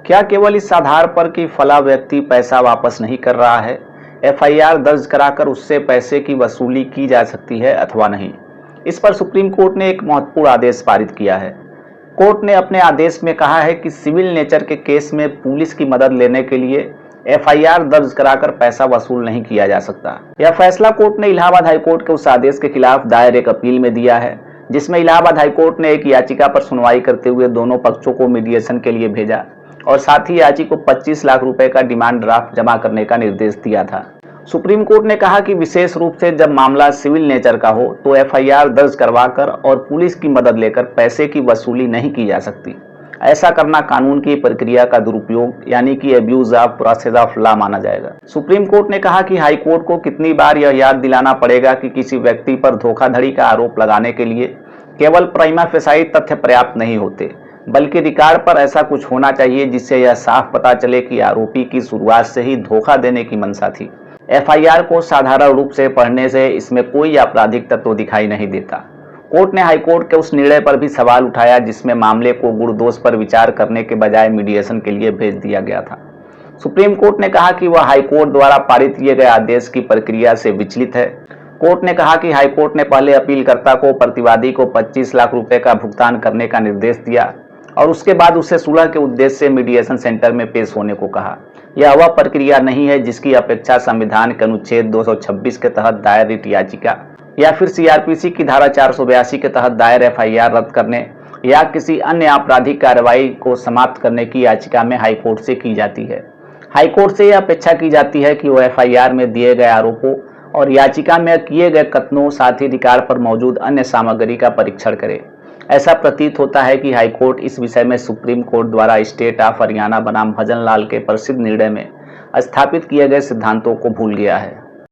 क्या केवल इस आधार पर कि फला व्यक्ति पैसा वापस नहीं कर रहा है, एफआईआर दर्ज कराकर उससे पैसे की वसूली की जा सकती है अथवा नहीं? इस पर सुप्रीम कोर्ट ने एक महत्वपूर्ण आदेश पारित किया है। कोर्ट ने अपने आदेश में कहा है कि सिविल नेचर के केस में पुलिस की मदद लेने के लिए एफआईआर दर्ज कराकर पैसा वसूल नहीं किया जा सकता। यह फैसला कोर्ट ने इलाहाबाद हाईकोर्ट के उस आदेश के खिलाफ दायर एक अपील में दिया है, जिसमें इलाहाबाद हाईकोर्ट ने एक याचिका पर सुनवाई करते हुए दोनों पक्षों को मीडिएशन के लिए भेजा और साथ ही याची को 25 लाख रुपए का डिमांड ड्राफ्ट जमा करने का निर्देश दिया था। सुप्रीम कोर्ट ने कहा कि विशेष रूप से जब मामला सिविल नेचर का हो तो एफआईआर दर्ज करवाकर और पुलिस की मदद लेकर पैसे की वसूली नहीं की जा सकती। ऐसा करना कानून की प्रक्रिया का दुरुपयोग यानी कि abuse of process of law माना जाएगा। सुप्रीम कोर्ट ने कहा कि हाई कोर्ट को कितनी बार यह याद दिलाना पड़ेगा कि किसी व्यक्ति पर धोखाधड़ी का आरोप लगाने के लिए केवल प्राइमा फेसाई तथ्य पर्याप्त नहीं होते, बल्कि रिकॉर्ड पर ऐसा कुछ होना चाहिए जिससे यह साफ पता चले कि आरोपी की शुरुआत से ही धोखा देने की मंशा थी। एफआईआर को साधारण रूप से पढ़ने से इसमें कोई आपराधिक तत्व दिखाई नहीं देता। कोर्ट ने हाईकोर्ट के उस निर्णय पर भी सवाल उठाया जिसमें मामले को गुण दोष पर विचार करने के बजाय मीडिएशन के लिए भेज दिया गया था। सुप्रीम कोर्ट ने कहा कि वह हाईकोर्ट द्वारा पारित किए गए आदेश की प्रक्रिया से विचलित है। कोर्ट ने कहा कि हाईकोर्ट ने पहले अपीलकर्ता को प्रतिवादी को 25 लाख रुपए का भुगतान करने का निर्देश दिया और उसके बाद उसे सुलह के उद्देश्य से मीडिएशन सेंटर में पेश होने को कहा। यह वह प्रक्रिया नहीं है जिसकी अपेक्षा संविधान के अनुच्छेद 226 के तहत दायर रिट याचिका या फिर सीआरपीसी की धारा 482 के तहत दायर एफआईआर रद्द करने या किसी अन्य आपराधिक कार्रवाई को समाप्त करने की याचिका में हाईकोर्ट से की जाती है। हाईकोर्ट से यह अपेक्षा की जाती है कि वह एफआईआर में दिए गए आरोपों और याचिका में किए गए कथनों साथ ही रिकॉर्ड पर मौजूद अन्य सामग्री का परीक्षण करे। ऐसा प्रतीत होता है कि हाईकोर्ट इस विषय में सुप्रीम कोर्ट द्वारा स्टेट ऑफ हरियाणा बनाम भजन लाल के प्रसिद्ध निर्णय में स्थापित किए गए सिद्धांतों को भूल गया है।